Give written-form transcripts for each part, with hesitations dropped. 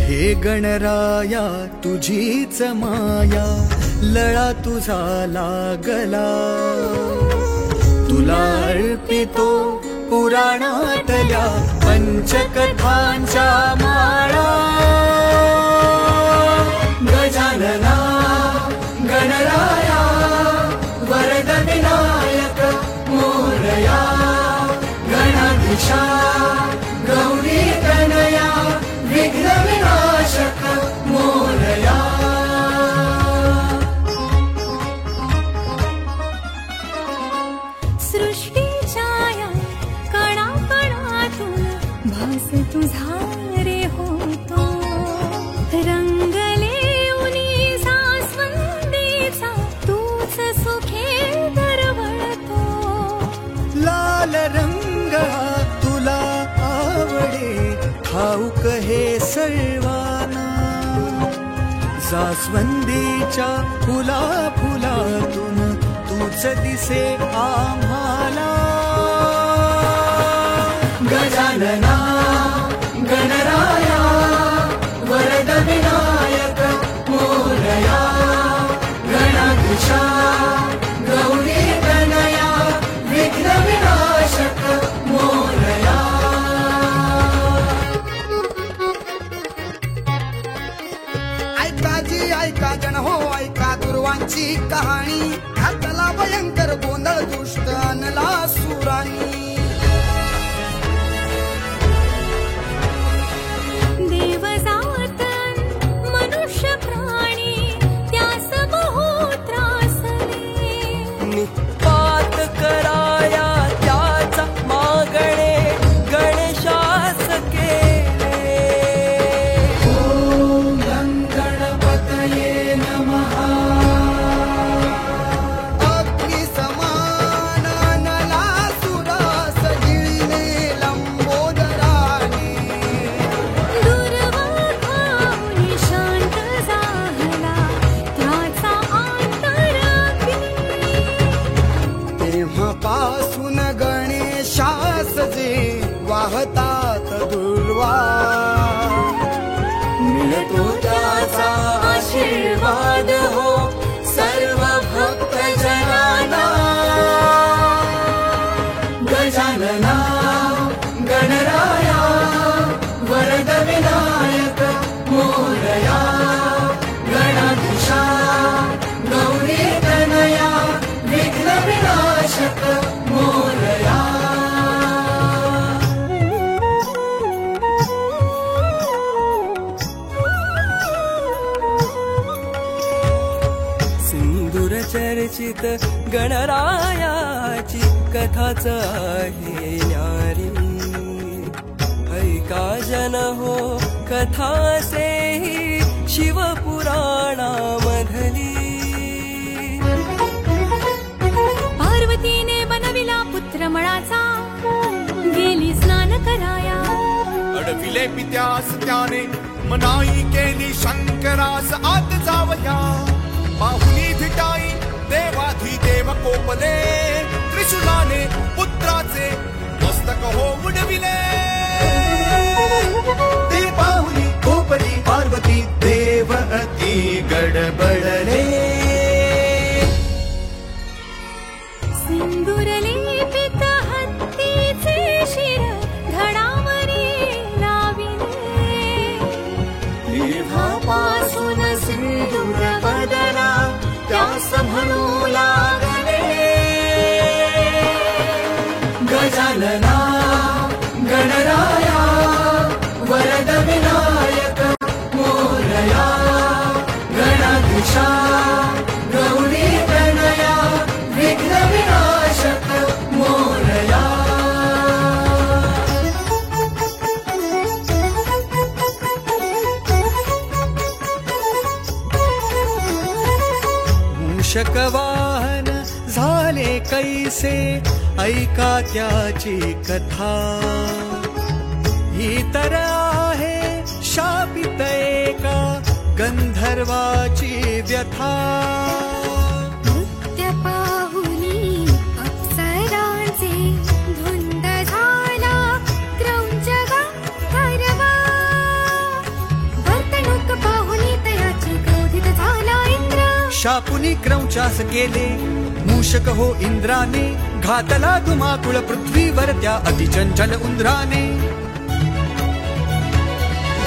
हे गणराया तुझीच माया, लळा तुझा लागला. तुला अर्पितो पुराणातल्या पंचकथांच्या माळा. गजानना गणराया वरद विनायक मोरया. गणाधीशा गौरी तनया विघ्न विनाशक मोरया. सृष्टीच्या या कणाकणातून भास तुझा रे होतो. रंगले उनी जास्वंदीचा तूच सुखे दरवळतो. लाल रंग तुला आवडे ठाऊक हे सर्वांना. जास्वंदीच्या फुला फुलातून तूच दिसे आम्हाला. गजानना गणराया वरद विनायक मोरया. गणाधीशा गौरी तनया विघ्न विनाशक मोरया. ऐका जी ऐका जन हो ऐका दुर्वांची कहाणी. घातला भयंकर गोंधळ दुष्ट आणला सुराणी. देवजात मनुष्य प्राणी त्यास बहु त्रासले. निपात कराया त्याचा मागणे गणेशास केले. ओम गणपतये नमः. अग्नी समान नला सुरास गिळीने लंबोदराने. दुर्वाघावनी शांत झाला त्याचा आंतराग्नी. तेव्हापासून गणेशास जे वाहतात दुर्वा. मिळतो त्याचा आशीर्वाद हो सर्व भक्त जनांना. गजानना गणराया वरद विनायक मोरया. गणाधीशा गौरी तनया विघ्न विनाशक मोरया. सिंदूर चर्चित गणरायाची कथाच आहे न्यारी. ऐका जन हो कथासेही शिवपुराणामधली. पार्वतीने बनविला पुत्र मळाचा गेली स्नान कराया. अडविले पित्यास त्याने मनाई केली शंकरास आत जावया. बाहुली धिटाई देवाधी देव कोपले. त्रिशूलाने पुत्राचे मस्तक हो उडविले. ते पाहुली कोपली पार्वती देव अति गडबडले. सिंदूर लेपित हत्तीचे शिर धडावरी लाविले. तेव्हापासून सिंदूर बदला त्यास म्हणू लागले. गजानना गणराया वरद विनायक मोरया. गणाधीशा गौरी तनया विघ्न विनाशक मोरया. मूषकवाहन झाले कैसे ऐका त्याची कथा. ही तर आहे शापित एका गंधर्वाची व्यथा. नृत्य पाहुनी अप्सरांचे धुंद झाला क्रौंच गंधर्वा. शापुनी क्रौचास केले मूषक हो इंद्राने घातला धुमाकुळ पृथ्वीवर त्या अतिचंचल उंदराने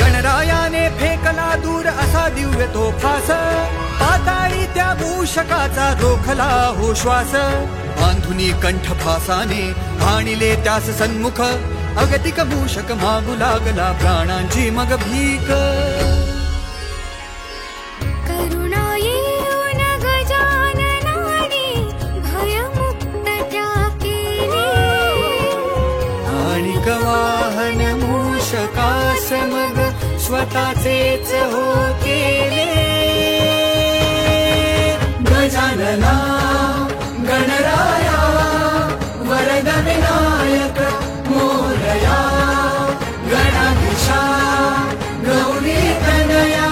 गणरायाने फेकला दूर असा दिव्य तो फास पाताळी त्या मूषकाचा रोखला हो श्वास बांधुनी कंठ फासाने आणिले त्यास सन्मुख अगतिक मूषक मागू लागला प्राणांची मग भीक करुणा येऊन गजाननाने भयमुक्त त्या केले आणि वाहन मूषकास मग स्वतःचेच हो केले गजानना गणराया वरद विनायक मोरया गणाधीशा गौरी तनया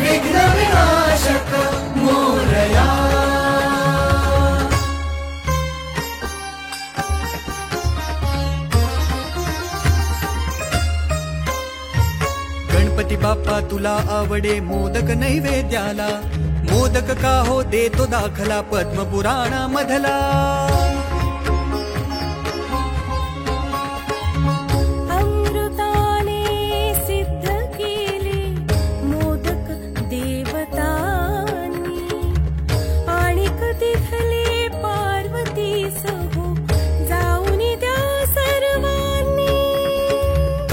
विघ्न विनाशक मोरया गणपती बाप्पा तुला आवडे मोदक नैवेद्याला मोदक का हो देतो दाखला पद्मपुराणा मधला अमृताने सिद्ध केले मोदक देवतांनी आणि तिथले पार्वतीस हो जाऊन द्या सर्वांनी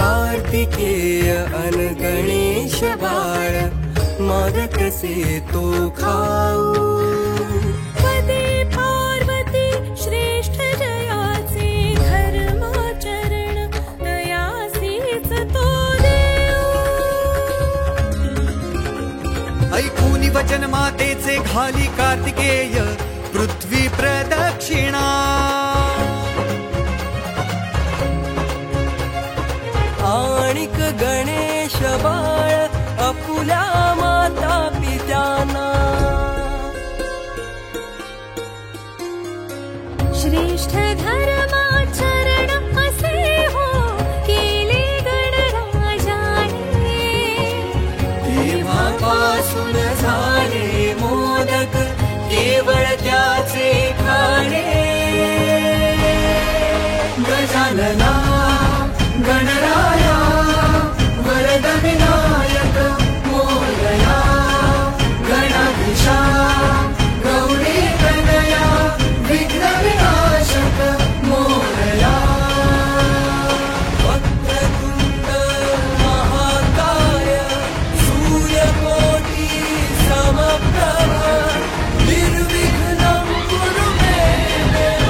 कार्तिकेय अन गणेश बाळ मग कसे तो खाऊ पदे पार्वती श्रेष्ठ जयाचे धर्माचरण दयासीच तो देऊ ऐकूनी वचन मातेचे घाली कार्तिकेय पृथ्वी प्रदक्षिणा आणिक गणेश बाळ अपुल्या माता पित्यांना श्रेष्ठ धर्माचरण असे हो केले गणराजाने तेव्हापासून झाले मोदक केवळ त्याचे खाणे गजानना गणराया वरद विनायक मोरया गणाधीशा गौरी तनया विघ्न विनाशक मोरया वक्रतुंड महाकाय सूर्यकोटि समप्रभ निर्विघ्नं कुरु मे देव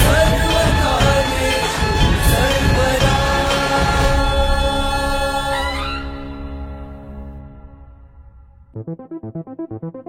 सर्वकार्येषु सर्वदा Thank you.